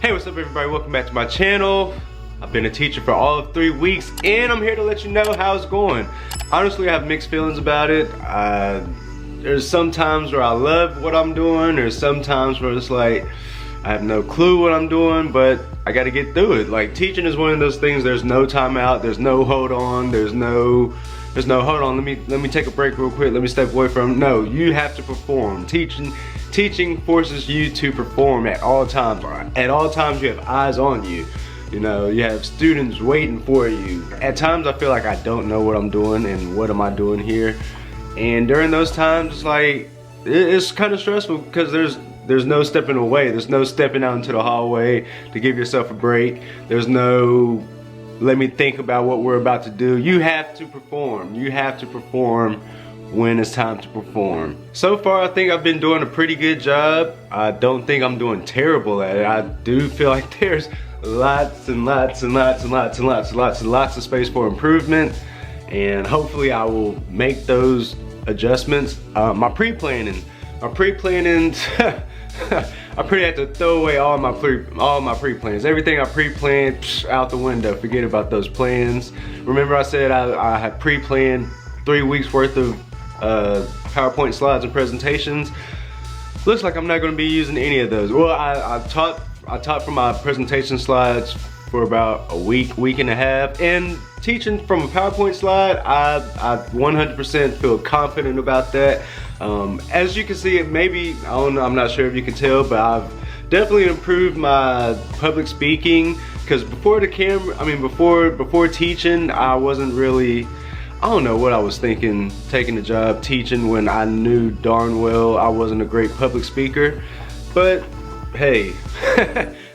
Hey, what's up everybody? Welcome back to my channel. I've been a teacher for all of 3 weeks and I'm here to let you know how it's going. Honestly, I have mixed feelings about it. There's some times where I love what I'm doing. There's some times where it's like, I have no clue what I'm doing, but I gotta get through it. Like, teaching is one of those things, there's no time out, there's no hold on, there's no hold on, let me take a break real quick, let me step away from. No, you have to perform. Teaching forces you to perform at all times. At all times you have eyes on you. You know, you have students waiting for you. At times I feel like I don't know what I'm doing and what am I doing here. And during those times, it's like, it's kind of stressful because there's no stepping away. There's no stepping out into the hallway to give yourself a break. There's no, let me think about what we're about to do. You have to perform. You have to perform when it's time to perform. So far, I think I've been doing a pretty good job. I don't think I'm doing terrible at it. I do feel like there's lots and lots and lots and lots and lots and lots and lots of space for improvement. And hopefully I will make those adjustments. My pre-planning, I pretty had to throw away all my pre-plans. Everything I pre-planned, out the window. Forget about those plans. Remember I said I had pre-planned 3 weeks worth of PowerPoint slides and presentations. Looks like I'm not going to be using any of those. Well, I taught from my presentation slides for about a week and a half, and teaching from a PowerPoint slide, I 100% feel confident about that. As you can see, maybe, I'm not sure if you can tell, but I've definitely improved my public speaking, because before the camera, before teaching, I wasn't really, I don't know what I was thinking taking the job teaching when I knew darn well I wasn't a great public speaker. But hey,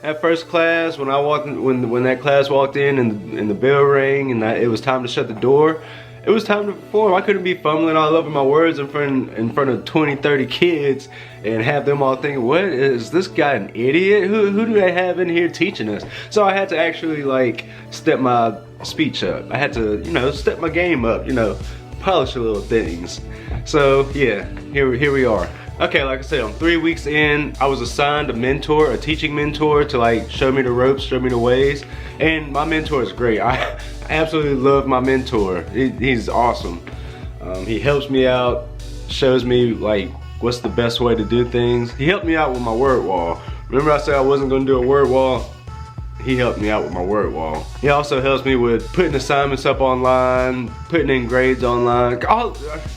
at first class, when I walked in, when that class walked in and the bell rang and it was time to shut the door, it was time to perform. I couldn't be fumbling all over my words in front of 20, 30 kids and have them all thinking, what, is this guy an idiot? Who do they have in here teaching us? So I had to actually like step my speech up. I had to, you know, step my game up, you know, polish the little things. So yeah, here we are. Okay, like I said, I'm 3 weeks in. I was assigned a mentor, a teaching mentor, to like show me the ropes, show me the ways. And my mentor is great. I absolutely love my mentor. He's awesome. He helps me out, shows me like what's the best way to do things. He helped me out with my word wall. Remember I said I wasn't gonna do a word wall? He helped me out with my word wall. He also helps me with putting assignments up online, putting in grades online.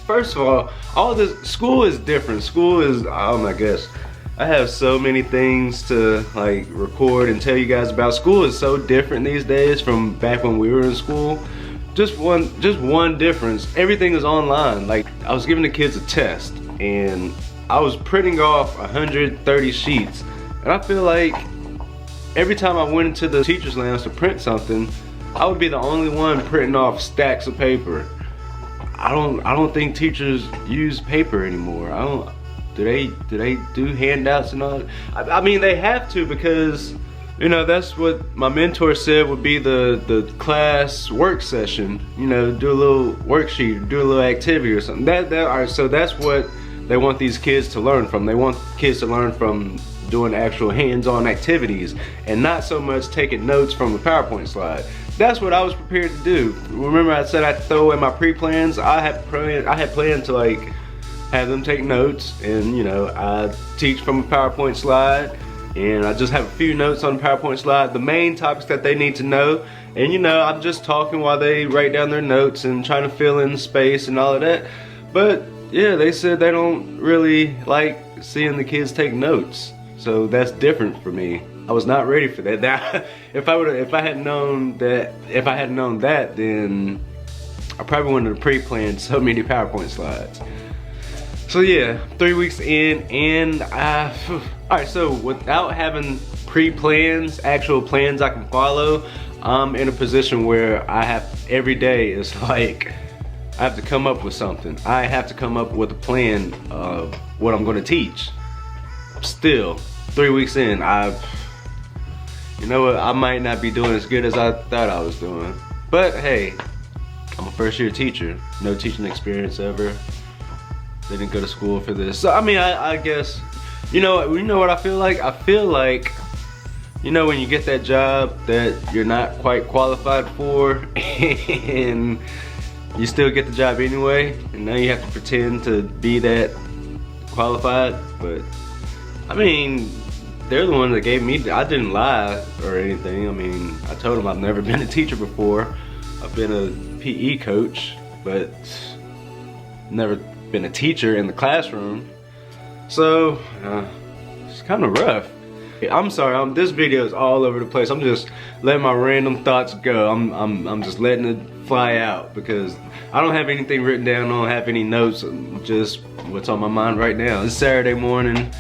First of all this, school is different. School is, oh my gosh. I have so many things to like record and tell you guys about. School is so different these days from back when we were in school. Just one difference. Everything is online. Like, I was giving the kids a test and I was printing off 130 sheets. And I feel like every time I went into the teacher's lounge to print something, I would be the only one printing off stacks of paper. I don't think teachers use paper anymore. Do they do handouts and all that? I mean, they have to, because, you know, that's what my mentor said would be the class work session. You know, do a little worksheet, do a little activity or something. Alright, so that's what they want these kids to learn from. They want kids to learn from doing actual hands-on activities and not so much taking notes from a PowerPoint slide. That's what I was prepared to do. Remember I said I'd throw away my pre-plans? I had planned to like have them take notes, and you know, I teach from a PowerPoint slide and I just have a few notes on the PowerPoint slide, the main topics that they need to know, and you know, I'm just talking while they write down their notes and trying to fill in space and all of that. But yeah, they said they don't really like seeing the kids take notes. So that's different for me. I was not ready for that. If I had known that, then I probably wouldn't have pre-planned so many PowerPoint slides. So yeah, 3 weeks in, and alright, so without having pre-plans, actual plans I can follow, I'm in a position where I have, every day is like, I have to come up with something. I have to come up with a plan of what I'm gonna teach. Still, 3 weeks in, you know what, I might not be doing as good as I thought I was doing. But hey, I'm a first year teacher, no teaching experience ever. Didn't go to school for this. So I mean, I guess, you know what I feel like? I feel like you know when you get that job that you're not quite qualified for and you still get the job anyway, and now you have to pretend to be that qualified. But I mean, they're the ones that gave me, I didn't lie or anything. I mean, I told them I've never been a teacher before. I've been a PE coach, but never been a teacher in the classroom. So it's kind of rough. I'm sorry, this video is all over the place. I'm just letting my random thoughts go. I'm just letting it fly out because I don't have anything written down, I don't have any notes, just what's on my mind right now. It's Saturday morning,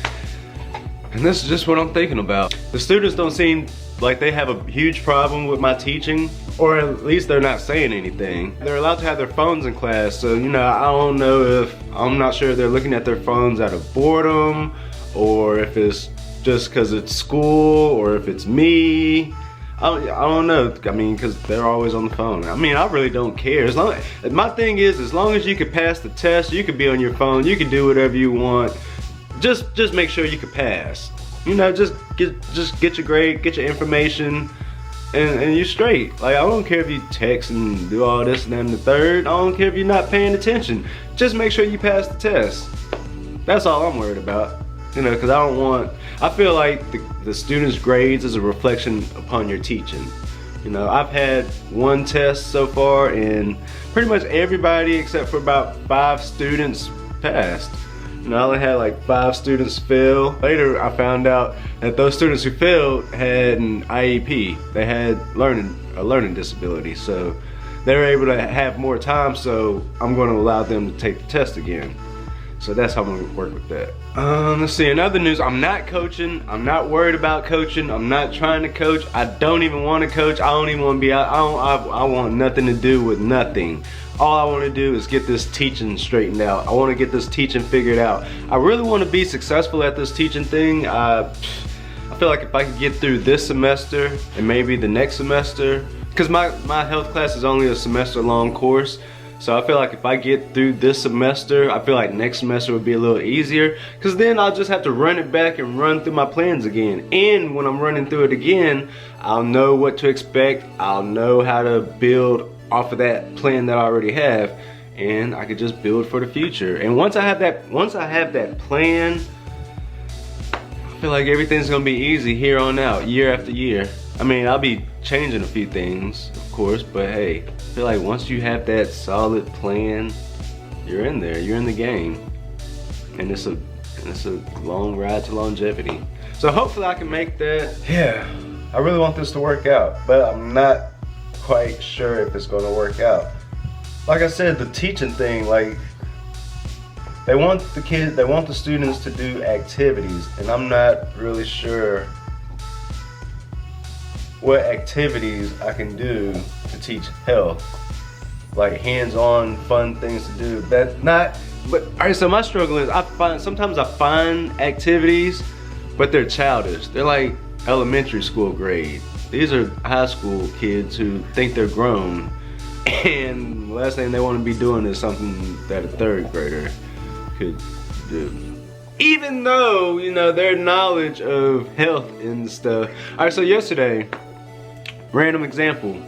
and this is just what I'm thinking about. The students don't seem like they have a huge problem with my teaching, or at least they're not saying anything. They're allowed to have their phones in class, so you know, I don't know if, I'm not sure if they're looking at their phones out of boredom, or if it's just because it's school, or if it's me. I don't know. I mean, because they're always on the phone. I mean, I really don't care. As long, my thing is, as long as you can pass the test, you can be on your phone, you can do whatever you want. Just make sure you can pass. You know, just get your grade, get your information, and you're straight. Like, I don't care if you text and do all this and then the third. I don't care if you're not paying attention. Just make sure you pass the test. That's all I'm worried about. You know, because I feel like the students' grades is a reflection upon your teaching. You know, I've had one test so far and pretty much everybody except for about 5 students passed. You know, I only had like 5 students fail. Later I found out that those students who failed had an IEP. They had a learning disability, so they were able to have more time, so I'm going to allow them to take the test again. So that's how I'm gonna work with that. Let's see, in other news, I'm not coaching. I'm not worried about coaching. I'm not trying to coach. I don't even want to coach. I don't even want to be out. I want nothing to do with nothing. All I want to do is get this teaching straightened out. I want to get this teaching figured out. I really want to be successful at this teaching thing. I feel like if I could get through this semester and maybe the next semester, because my health class is only a semester long course. So I feel like if I get through this semester, I feel like next semester would be a little easier, because then I'll just have to run it back and run through my plans again. And when I'm running through it again, I'll know what to expect. I'll know how to build off of that plan that I already have, and I could just build for the future. And once I have that plan, I feel like everything's gonna be easy here on out, year after year. I mean, I'll be changing a few things, of course, but hey, I feel like once you have that solid plan, you're in there, you're in the game. And it's a long ride to longevity. So hopefully I can make that. Yeah, I really want this to work out, but I'm not quite sure if it's gonna work out. Like I said, the teaching thing, like, they want the students to do activities, and I'm not really sure what activities I can do to teach health, like hands-on fun things to do. But alright, so my struggle is sometimes I find activities, but they're childish. They're like elementary school grade. These are high school kids who think they're grown, and the last thing they want to be doing is something that a 3rd grader could do. Even though, you know, their knowledge of health and stuff. Alright, so yesterday, random example,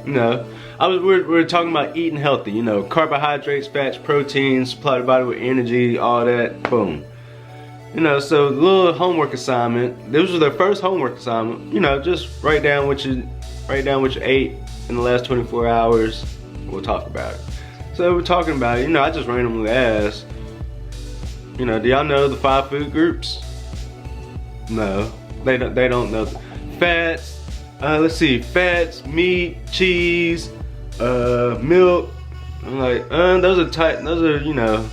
you know, we were talking about eating healthy, you know, carbohydrates, fats, proteins, supply the body with energy, all that, boom. You know, so the little homework assignment, this was their first homework assignment, you know, just write down what you ate in the last 24 hours, we'll talk about it. So we're talking about it, you know, I just randomly asked, you know, do y'all know the 5 food groups? No, they don't know. Fats, let's see, fats, meat, cheese, milk. I'm like, those are, you know,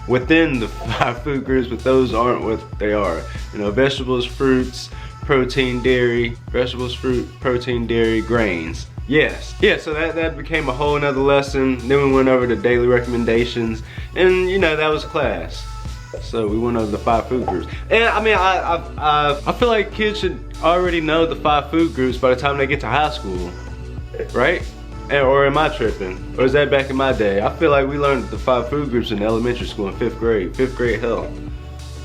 within the 5 food groups, but those aren't what they are. You know, vegetables, fruits, protein, dairy, vegetables, fruit, protein, dairy, grains. Yes. Yeah, so that became a whole nother lesson. Then we went over the daily recommendations, and you know, that was class. So we went over the 5 food groups. And I mean, I feel like kids should already know the 5 food groups by the time they get to high school, right? Or am I tripping? Or is that back in my day? I feel like we learned the 5 food groups in elementary school in 5th grade. 5th grade health.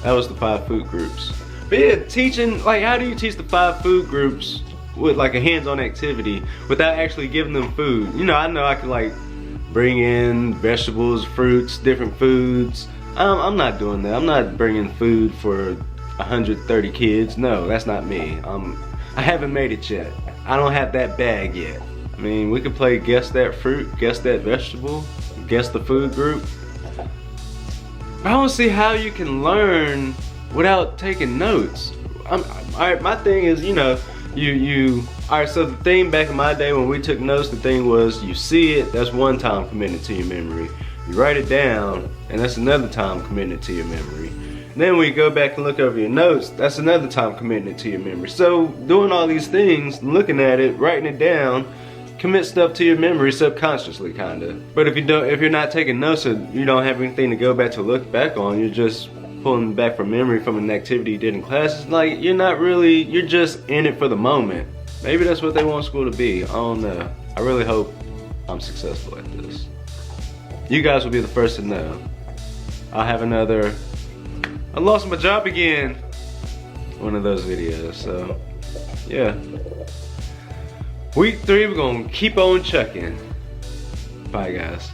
That was the 5 food groups. But yeah, teaching, like, how do you teach the 5 food groups with like a hands-on activity without actually giving them food? You know I could like bring in vegetables, fruits, different foods. I'm not doing that. I'm not bringing food for 130 kids. No, that's not me. I haven't made it yet. I don't have that bag yet. I mean, we could play guess that fruit, guess that vegetable, guess the food group. I don't see how you can learn without taking notes. Alright, my thing is, you know, alright, so the thing back in my day when we took notes, the thing was you see it, that's one time committing it to your memory. You write it down, and that's another time committing it to your memory. Then when you go back and look over your notes, that's another time committing it to your memory. So doing all these things, looking at it, writing it down, commit stuff to your memory subconsciously, kinda. But if you're not taking notes, or you don't have anything to go back to look back on, you're just pulling back from memory from an activity you did in class. It's like you're just in it for the moment. Maybe that's what they want school to be. I don't know. I really hope I'm successful at this. You guys will be the first to know. I'll have another I lost my job again one of those videos. So yeah, week 3 we're gonna keep on chucking. Bye guys.